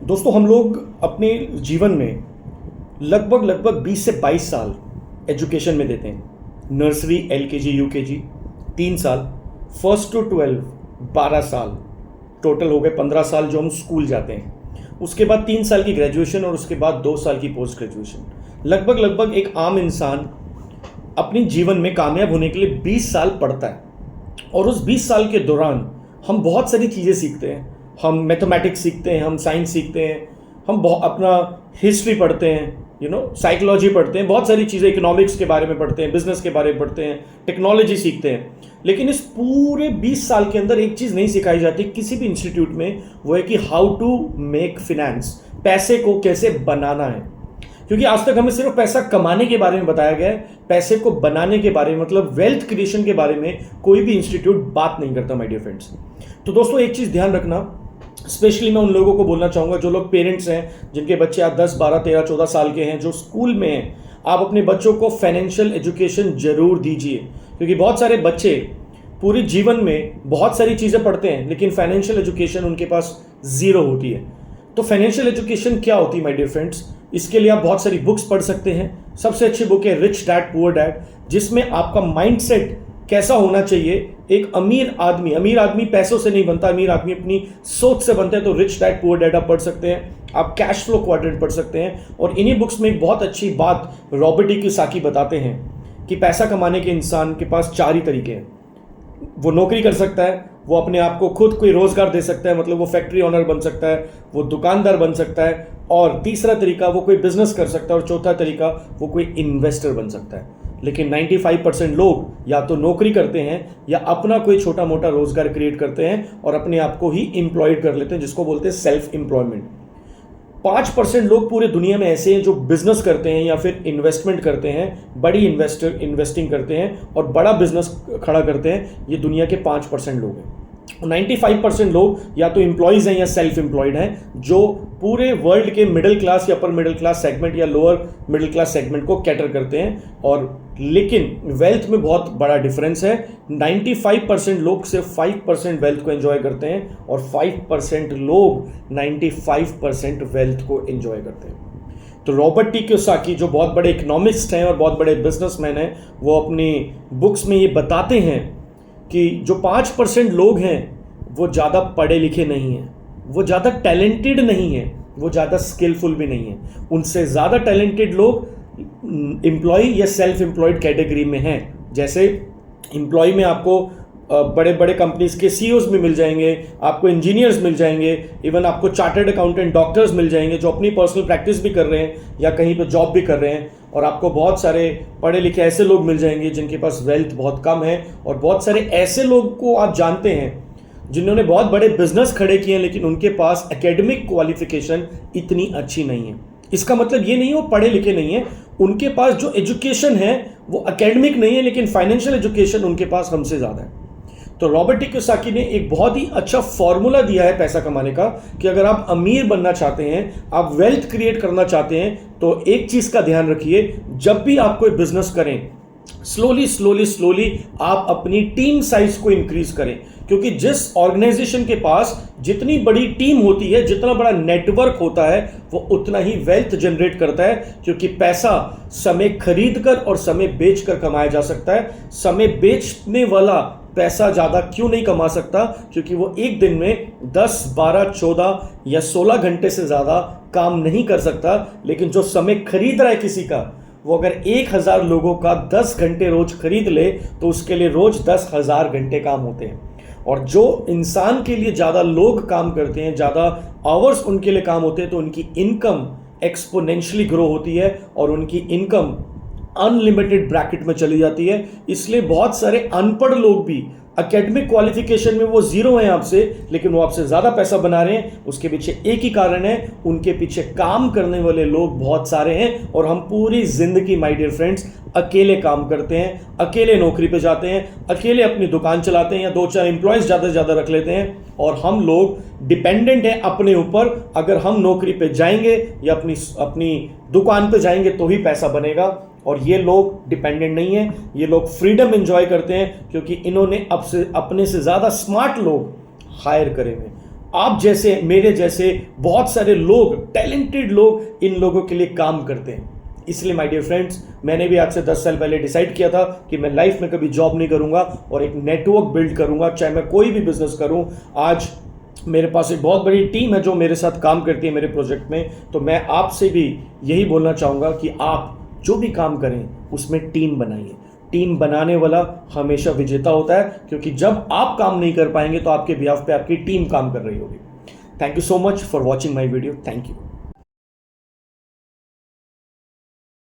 दोस्तों हम लोग अपने जीवन में लगभग 20 से 22 साल एजुकेशन में देते हैं। नर्सरी, एलकेजी, यूकेजी 3 साल, फर्स्ट टू 12 12 साल, टोटल हो गए 15 साल जो हम स्कूल जाते हैं। उसके बाद 3 साल की ग्रेजुएशन और उसके बाद 2 साल की पोस्ट ग्रेजुएशन। लगभग एक आम इंसान अपने जीवन में कामयाब होने के लिए 20 साल पढ़ता है और उस 20 साल के दौरान हम बहुत सारी चीज़ें सीखते हैं। हम मैथमेटिक्स सीखते हैं, हम साइंस सीखते हैं, हम अपना हिस्ट्री पढ़ते हैं, साइकोलॉजी पढ़ते हैं, बहुत सारी चीज़ें, इकोनॉमिक्स के बारे में पढ़ते हैं, बिजनेस के बारे में पढ़ते हैं, टेक्नोलॉजी सीखते हैं। लेकिन इस पूरे 20 साल के अंदर एक चीज़ नहीं सिखाई जाती किसी भी इंस्टीट्यूट में, वो है कि हाउ टू मेक फिनेंस, पैसे को कैसे बनाना है। क्योंकि आज तक हमें सिर्फ पैसा कमाने के बारे में बताया गया है, पैसे को बनाने के बारे में, मतलब वेल्थ क्रिएशन के बारे में कोई भी इंस्टीट्यूट बात नहीं करता माय डियर फ्रेंड्स। तो दोस्तों एक चीज़ ध्यान रखना, स्पेशली मैं उन लोगों को बोलना चाहूँगा जो लोग पेरेंट्स हैं, जिनके बच्चे आज 10, 12, 13, 14 साल के हैं, जो स्कूल में हैं। आप अपने बच्चों को फाइनेंशियल एजुकेशन जरूर दीजिए, क्योंकि बहुत सारे बच्चे पूरे जीवन में बहुत सारी चीज़ें पढ़ते हैं लेकिन फाइनेंशियल एजुकेशन उनके पास ज़ीरो होती है। तो फाइनेंशियल एजुकेशन क्या होती है माय डियर फ्रेंड्स? इसके लिए आप बहुत सारी बुक्स पढ़ सकते हैं। सबसे अच्छी बुक है रिच डैड पुअर डैड, जिसमें आपका माइंडसेट कैसा होना चाहिए। एक अमीर आदमी पैसों से नहीं बनता, अमीर आदमी अपनी सोच से बनता है। तो रिच डैड पुअर डैड आप पढ़ सकते हैं, आप कैश फ्लो क्वाड्रेंट पढ़ सकते हैं। और इन्हीं बुक्स में एक बहुत अच्छी बात रॉबर्ट कियोसाकी बताते हैं कि पैसा कमाने के इंसान के पास 4 ही तरीके हैं। वो नौकरी कर सकता है, वो अपने आप को खुद कोई रोजगार दे सकता है, मतलब वो फैक्ट्री ऑनर बन सकता है, वो दुकानदार बन सकता है, और तीसरा तरीका वो कोई बिजनेस कर सकता है, और चौथा तरीका वो कोई इन्वेस्टर बन सकता है। लेकिन 95% लोग या तो नौकरी करते हैं या अपना कोई छोटा मोटा रोजगार क्रिएट करते हैं और अपने आप को ही एम्प्लॉयड कर लेते हैं, जिसको बोलते हैं सेल्फ एम्प्लॉयमेंट। 5% लोग पूरे दुनिया में ऐसे हैं जो बिजनेस करते हैं या फिर इन्वेस्टमेंट करते हैं, बड़ी इन्वेस्टिंग करते हैं और बड़ा बिजनेस खड़ा करते हैं। ये दुनिया के 5% लोग हैं। 95% लोग या तो एम्प्लॉयज़ हैं या सेल्फ एम्प्लॉयड हैं, जो पूरे वर्ल्ड के मिडिल क्लास या अपर मिडिल क्लास सेगमेंट या लोअर मिडिल क्लास सेगमेंट को कैटर करते हैं। और लेकिन वेल्थ में बहुत बड़ा डिफरेंस है। 95% लोग सिर्फ 5% वेल्थ को एंजॉय करते हैं और 5% लोग 95% वेल्थ को एंजॉय करते हैं। तो रॉबर्ट कियोसाकी जो बहुत बड़े इकोनॉमिस्ट हैं और बहुत बड़े बिजनेसमैन हैं, वो अपनी बुक्स में ये बताते हैं कि जो 5% लोग हैं वो ज़्यादा पढ़े लिखे नहीं हैं, वो ज़्यादा टैलेंटेड नहीं हैं, वो ज़्यादा स्किलफुल भी नहीं हैं। उनसे ज़्यादा टैलेंटेड लोग एम्प्लॉय या सेल्फ एम्प्लॉयड कैटेगरी में हैं। जैसे एम्प्लॉय में आपको बड़े बड़े कंपनीज के सीईओज भी मिल जाएंगे, आपको इंजीनियर्स मिल जाएंगे, इवन आपको चार्टर्ड अकाउंटेंट, डॉक्टर्स मिल जाएंगे जो अपनी पर्सनल प्रैक्टिस भी कर रहे हैं या कहीं पर जॉब भी कर रहे हैं। और आपको बहुत सारे पढ़े लिखे ऐसे लोग मिल जाएंगे जिनके पास वेल्थ बहुत कम है। और बहुत सारे ऐसे लोग को आप जानते हैं जिन्होंने बहुत बड़े बिजनेस खड़े किए हैं लेकिन उनके पास एकेडमिक क्वालिफिकेशन इतनी अच्छी नहीं है। इसका मतलब ये नहीं वो पढ़े लिखे नहीं है, उनके पास जो एजुकेशन है वो एकेडमिक नहीं है, लेकिन फाइनेंशियल एजुकेशन उनके पास हमसे ज़्यादा है। तो रॉबर्ट कियोसाकी ने एक बहुत ही अच्छा फॉर्मूला दिया है पैसा कमाने का, कि अगर आप अमीर बनना चाहते हैं, आप वेल्थ क्रिएट करना चाहते हैं, तो एक चीज़ का ध्यान रखिए, जब भी आप कोई बिजनेस करें, स्लोली आप अपनी टीम साइज को इंक्रीज करें। क्योंकि जिस ऑर्गेनाइजेशन के पास जितनी बड़ी टीम होती है, जितना बड़ा नेटवर्क होता है, वो उतना ही वेल्थ जनरेट करता है। क्योंकि पैसा समय खरीद कर और समय बेच कर कमाया जा सकता है। समय बेचने वाला पैसा ज़्यादा क्यों नहीं कमा सकता? क्योंकि वो एक दिन में 10, 12, 14 या 16 घंटे से ज़्यादा काम नहीं कर सकता। लेकिन जो समय खरीद रहा है किसी का, वो अगर 1000 लोगों का 10 घंटे रोज खरीद ले तो उसके लिए रोज 10,000 घंटे काम होते हैं। और जो इंसान के लिए ज़्यादा लोग काम करते हैं, ज़्यादा आवर्स उनके लिए काम होते हैं, तो उनकी इनकम एक्सपोनेंशियली ग्रो होती है और उनकी इनकम अनलिमिटेड ब्रैकेट में चली जाती है। इसलिए बहुत सारे अनपढ़ लोग भी एकेडमिक क्वालिफिकेशन में वो जीरो हैं आपसे, लेकिन वो आपसे ज़्यादा पैसा बना रहे हैं। उसके पीछे एक ही कारण है, उनके पीछे काम करने वाले लोग बहुत सारे हैं। और हम पूरी जिंदगी माय डियर फ्रेंड्स अकेले काम करते हैं, अकेले नौकरी पे जाते हैं, अकेले अपनी दुकान चलाते हैं या 2-4 एम्प्लॉयज़ ज़्यादा से ज़्यादा रख लेते हैं। और हम लोग डिपेंडेंट हैं अपने ऊपर। अगर हम नौकरी पे जाएंगे या अपनी दुकान पे जाएंगे तो ही पैसा बनेगा। और ये लोग डिपेंडेंट नहीं है, ये लोग फ्रीडम एंजॉय करते हैं, क्योंकि इन्होंने अपने से ज़्यादा स्मार्ट लोग हायर करे हुए। आप जैसे, मेरे जैसे बहुत सारे लोग, टैलेंटेड लोग इन लोगों के लिए काम करते हैं। इसलिए माय डियर फ्रेंड्स, मैंने भी आज से 10 साल पहले डिसाइड किया था कि मैं लाइफ में कभी जॉब नहीं करूंगा और एक नेटवर्क बिल्ड करूंगा, चाहे मैं कोई भी बिजनेस करूं। आज मेरे पास एक बहुत बड़ी टीम है जो मेरे साथ काम करती है मेरे प्रोजेक्ट में। तो मैं आपसे भी यही बोलना चाहूँगा कि आप जो भी काम करें उसमें टीम बनाइए। टीम बनाने वाला हमेशा विजेता होता है, क्योंकि जब आप काम नहीं कर पाएंगे तो आपके बिहाफ पे आपकी टीम काम कर रही होगी। Thank you so much for watching my video. Thank you.